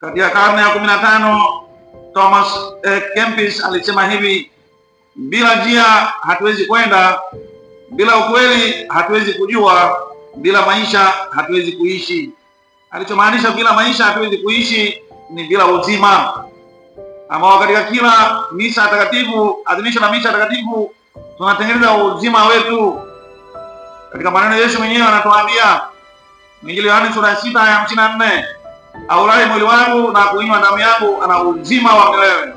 Katika karne ya 15 Thomas Kempis alisema hivi: bila njia hatuwezi kwenda, bila ukweli hatuwezi kujua, bila maisha hatuwezi kuishi. Alichomaanisha bila maisha hatuwezi kuishi ni bila uzima, ambao katika kila misa takatifu, adhimisho la misa takatifu, tunatengeneza uzima wetu. Katika maneno Yesu mwenyewe anatuambia, Injili ya Yohana sura ya 6 aya 54, aulaye mwili wangu na kuinywa damu yangu ana uzima wa milele.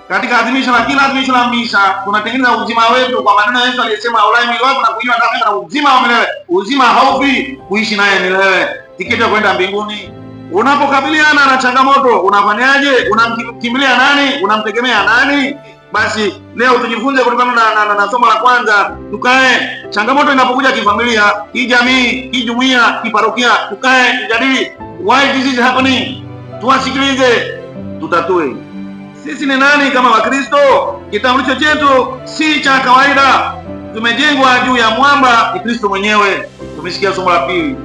Katika adhimisho la kila adhimisho la misa tunatengeneza uzima wetu kwa maneno Yesu aliyesema, aulaye mwili wangu na kuinywa damu yangu ana uzima wa milele. Uzima haufi, kuishi naye milele, tiketi ya kwenda mbinguni. Unapokabiliana na changamoto unafanyaje? Unamkimbilia nani? Unamtegemea nani? Basi leo tujifunze kutokana na somo la kwanza. Tukae, changamoto inapokuja kifamilia, kijamii, kijumuiya, kiparokia, tukae tujadili why this is happening, tuwasikilize, tutatue. Sisi ni nani kama Wakristo? Kitambulisho chetu si cha kawaida. Tumejengwa juu ya mwamba, ni Kristo mwenyewe. Tumesikia somo la pili.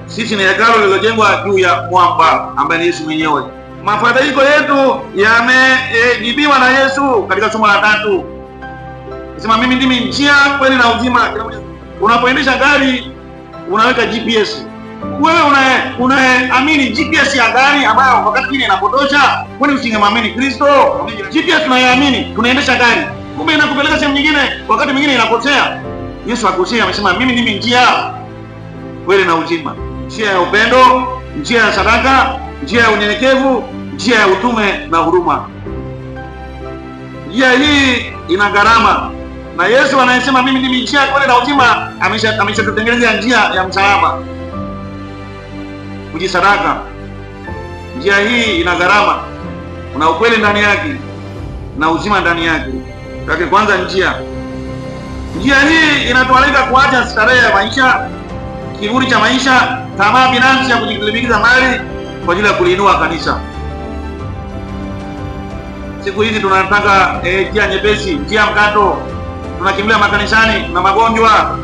Sisi ni hekalu lililojengwa juu ya mwamba ambaye ni Yesu mwenyewe. Mafadhaiko yetu yamejibiwa na Yesu katika somo la 3. Anasema mimi ndimi njia, kweli na uzima. Unapoendesha gari unaweka GPS. Wewe unaamini GPS ya gari ambayo wakati mwingine inapotosha? Kwani usingemwamini Kristo? GPS tunayaamini, tunaendesha gari, kumbe inakupeleka sehemu nyingine, wakati mwingine inakosea. Yesu akosea, amesema mimi ndimi njia, kweli na uzima. Njia ya upendo, njia ya sadaka, njia ya unyenyekevu, njia ya utume na huruma. Njia hii ina gharama, na Yesu anayesema mimi ndimi njia, kweli na uzima ameshatutengenezea njia ya msalaba, kujisadaka. Njia hii ina gharama, kuna ukweli ndani yake na uzima ndani yake. Kwa kwanza, njia hii inatualika kuacha starehe ya maisha, kiburi cha maisha, tamaa binafsi ya kujilibikiza mali kwa ajili ya kuliinua kanisa. Siku hizi tunataka njia nyepesi, njia mkato. Tunakimbilia makanisani na magonjwa,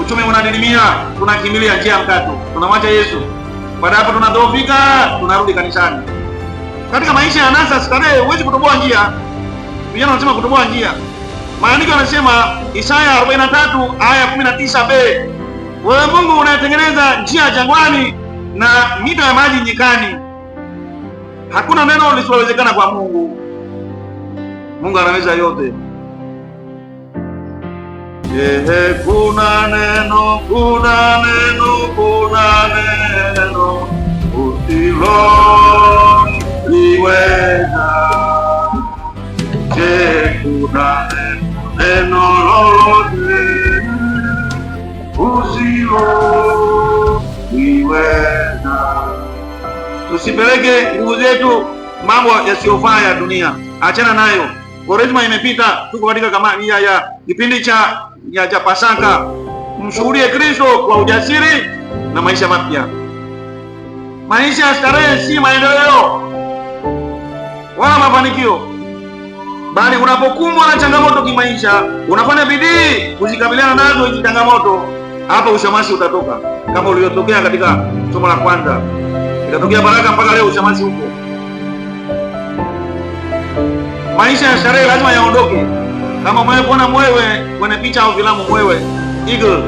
uchumi unadidimia, tunakimbilia njia mkato, tunamwacha Yesu. Baada hapo tunadhoofika, tunarudi kanisani. Katika maisha ya nasa starehe huwezi kutoboa njia. Vijana wanasema kutoboa njia. Maandiko yanasema Isaya 43 aya 19b, wewe Mungu unatengeneza njia jangwani na mito ya maji nyikani. Hakuna neno lisilowezekana kwa Mungu. Mungu anaweza yote. Kuna neno usiloliweza. Kuna neno lolote usiloliweza. Tusipeleke nguvu zetu mambo yasiyofaa ya dunia. Achana nayo. Kwaresma imepita, tuko katika kama ya kipindi cha Pasaka. Mshuhudie Kristo kwa ujasiri na maisha mapya. Maisha ya starehe si maendeleo wala mafanikio, bali unapokumbwa na changamoto kimaisha, unafanya bidii kuzikabiliana nazo hizo changamoto, hapa ushamasi utatoka, kama uliotokea katika somo la kwanza. Itatokea baraka mpaka leo ushamasi huko. Maisha ya starehe lazima yaondoke. Kama mwewe kuona mwewe kwenye picha au filamu, mwewe eagle,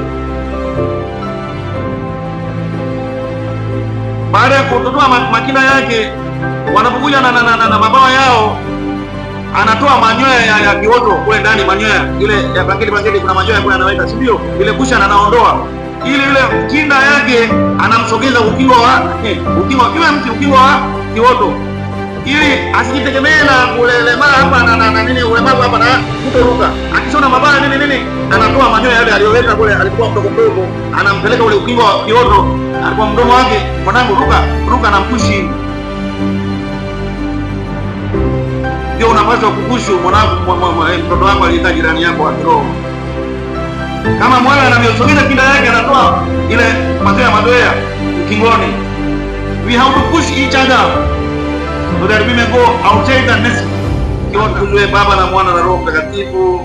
baada ya kutotoa makina yake, wanapokuja na mabawa yao, anatoa manyoya ya kioto kule ndani, manyoya ile ya pangili, kuna manyoya kule anaweka, si ndio? Ile kusha anaondoa, ili ile kinda yake anamsogeza ukiwa wa mti, ukiwa wa kioto, ili asijitegemee na kulelemaa hapa na nini, ulemavu hapa na kutoruka. Akishona mabaya nini, anatoa manyoya yale aliyoweka kule alikuwa mdogo, anampeleka ule ukiwa wa kioto, alikuwa mdomo wake, mwanangu ruka na mkushi. Ndio unapaswa kukushu mwanangu, mtoto wangu aliyeta jirani yako wa kiroho. Kama mwana anavyosogeza kinda yake, anatoa ile madoa ukingoni. We have to push each other so that we may go outside the nest. Kiwa tujue Baba na Mwana na Roho Mtakatifu.